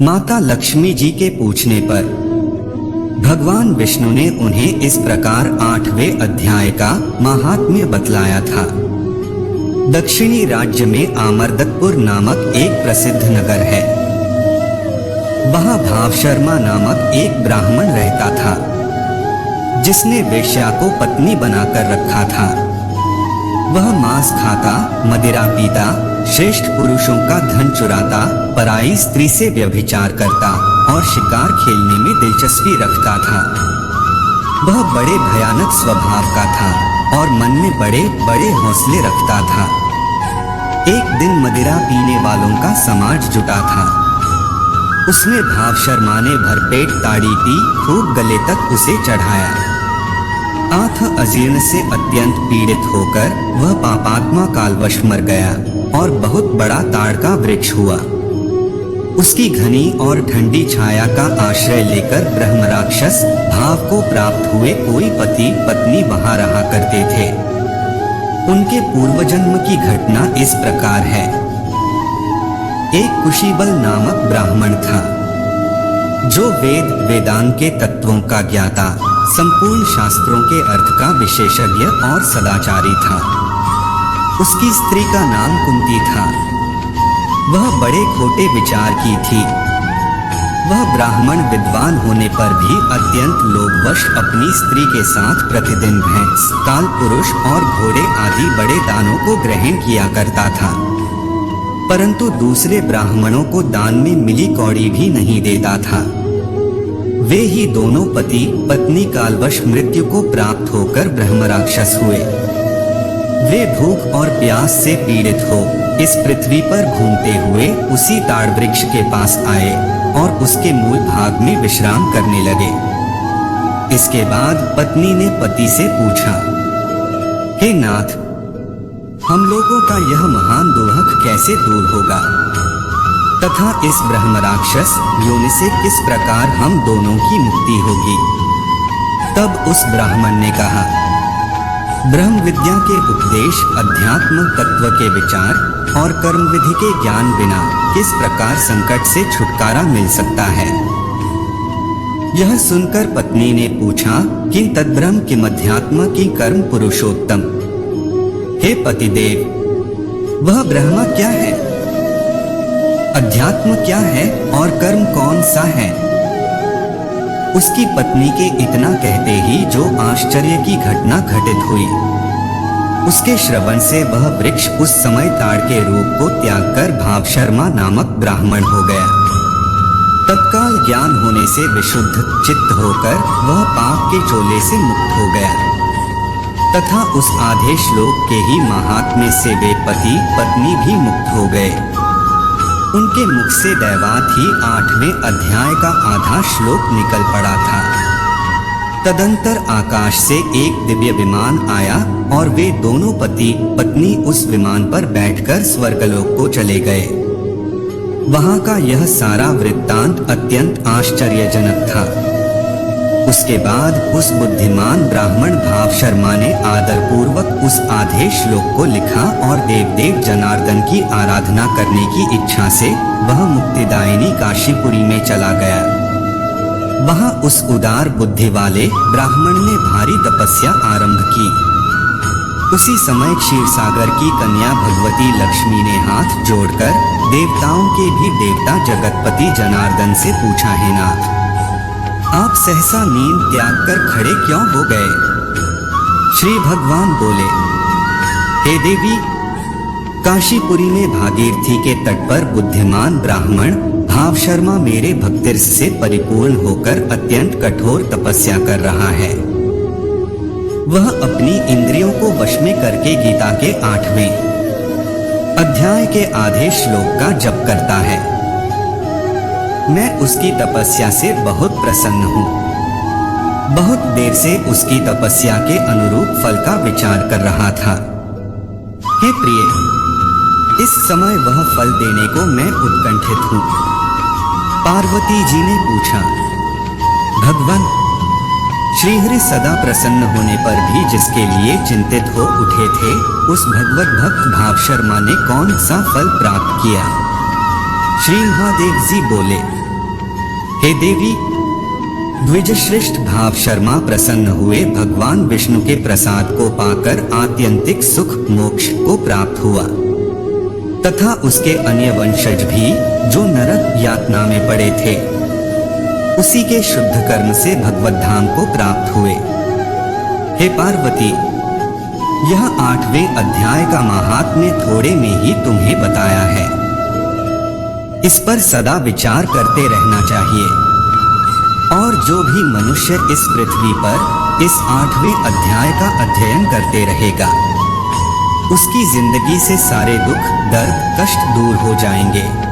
माता लक्ष्मी जी के पूछने पर भगवान विष्णु ने उन्हें इस प्रकार 8वें अध्याय का महात्म्य बतलाया था। दक्षिणी राज्य में आमरदत्तपुर नामक एक प्रसिद्ध नगर है। वहां भाव शर्मा नामक एक ब्राह्मण रहता था, जिसने वेश्या को पत्नी बनाकर रखा था। वह मांस खाता, मदिरा पीता, श्रेष्ठ पुरुषों का धन चुराता, पराई स्त्री से व्यभिचार करता और शिकार खेलने में दिलचस्पी रखता था। वह बड़े भयानक स्वभाव का था और मन में बड़े बड़े हौसले रखता था। एक दिन मदिरा पीने वालों का समाज जुटा था। उसमें भाव शर्मा ने भरपेट ताड़ी पी, खूब गले तक उसे चढ़ाया। आंख अजीर्ण से अत्यंत पीड़ित होकर वह पापात्मा कालवश मर गया और बहुत बड़ा ताड़ का वृक्ष हुआ। उसकी घनी और ठंडी छाया का आश्रय लेकर ब्रह्म राक्षस भाव को प्राप्त हुए कोई पति पत्नी वहां रहा करते थे। उनके पूर्व जन्म की घटना इस प्रकार है। एक कुशीबल नामक ब्राह्मण था, जो वेद वेदांग के तत्वों का ज्ञाता, संपूर्ण शास्त्रों के अर्थ का विशेषज्ञ और सदाचारी था। उसकी स्त्री का नाम कुंती था। वह बड़े खोटे विचार की थी। वह ब्राह्मण विद्वान होने पर भी अत्यंत लोभवश अपनी स्त्री के साथ प्रतिदिन भैंस, काल पुरुष और घोड़े आदि बड़े दानों को ग्रहण किया करता था, परंतु दूसरे ब्राह्मणों को दान में मिली कौड़ी भी नहीं देता था। वे ही दोनों पति पत्नी कालवश मृत्यु को प्राप्त होकर ब्रह्म राक्षस हुए। वे भूख और प्यास से पीड़ित हो इस पृथ्वी पर घूमते हुए उसी ताड़ वृक्ष के पास आए और उसके मूल भाग में विश्राम करने लगे। इसके बाद पत्नी ने पति से पूछा, हे नाथ, हम लोगों का यह महान दुर्भग कैसे दूर होगा तथा इस ब्रह्म राक्षस योनि से किस प्रकार हम दोनों की मुक्ति होगी। तब उस ब्राह्मण ने कहा, ब्रह्म विद्या के उपदेश, अध्यात्म तत्व के विचार और कर्म विधि के ज्ञान बिना किस प्रकार संकट से छुटकारा मिल सकता है। यह सुनकर पत्नी ने पूछा, किं तद्ब्रह्म किम अध्यात्म की कर्म पुरुषोत्तम। हे पतिदेव, वह ब्रह्म क्या है, अध्यात्म क्या है और कर्म कौन सा है। उसकी पत्नी के इतना कहते ही जो आश्चर्य की घटना घटित हुई। उसके श्रवण से वह वृक्ष उस समय ताड़ के रूप को त्याग कर भाव शर्मा नामक ब्राह्मण हो गया। तत्काल ज्ञान होने से विशुद्ध चित्त होकर वह पाप के चोले से मुक्त हो गया तथा उस आधे श्लोक के ही महात्म्य से वे पति पत्नी भी मुक्त हो गए। उनके मुख से दैवात ही 8वें अध्याय का आधा श्लोक निकल पड़ा था। तदंतर आकाश से एक दिव्य विमान आया और वे दोनों पति पत्नी उस विमान पर बैठकर स्वर्गलोक को चले गए। वहां का यह सारा वृत्तांत अत्यंत आश्चर्यजनक था। उसके बाद उस बुद्धिमान ब्राह्मण भाव शर्मा ने आदर पूर्वक उस आधे श्लोक को लिखा और देवदेव जनार्दन की आराधना करने की इच्छा से वह मुक्तिदायिनी काशीपुरी में चला गया। वहां उस उदार बुद्धि वाले ब्राह्मण ने भारी तपस्या आरंभ की। उसी समय क्षीरसागर की कन्या भगवती लक्ष्मी ने हाथ जोड़कर देवताओं के भी देवता जगतपति जनार्दन से पूछा, हे नाथ, आप सहसा नींद त्याग कर खड़े क्यों हो गए। श्री भगवान बोले, हे देवी, काशीपुरी में भागीरथी के तट पर बुद्धिमान ब्राह्मण भाव शर्मा मेरे भक्तिरस से परिपूर्ण होकर अत्यंत कठोर तपस्या कर रहा है। वह अपनी इंद्रियों को वश में करके गीता के 8वें अध्याय के आधे श्लोक का जप करता है। मैं उसकी तपस्या से बहुत प्रसन्न हूँ। बहुत देर से उसकी तपस्या के अनुरूप फल का विचार कर रहा था। हे प्रिय, इस समय वह फल देने को मैं उत्कंठित हूँ। पार्वती जी ने पूछा, भगवान, श्रीहरि सदा प्रसन्न होने पर भी जिसके लिए चिंतित हो उठे थे, उस भगवत भक्त भाव शर्मा ने कौन सा फल प्राप्त किया। श्री महादेव जी बोले, हे देवी, द्विजश्रेष्ठ भाव शर्मा प्रसन्न हुए भगवान विष्णु के प्रसाद को पाकर आत्यंतिक सुख मोक्ष को प्राप्त हुआ तथा उसके अन्य वंशज भी जो नरक यातना में पड़े थे उसी के शुद्ध कर्म से भगवत धाम को प्राप्त हुए। हे पार्वती, यह 8वें अध्याय का महात्म्य थोड़े में ही तुम्हें बताया है। इस पर सदा विचार करते रहना चाहिए और जो भी मनुष्य इस पृथ्वी पर इस 8वें अध्याय का अध्ययन करते रहेगा उसकी जिंदगी से सारे दुख, दर्द, कष्ट दूर हो जाएंगे।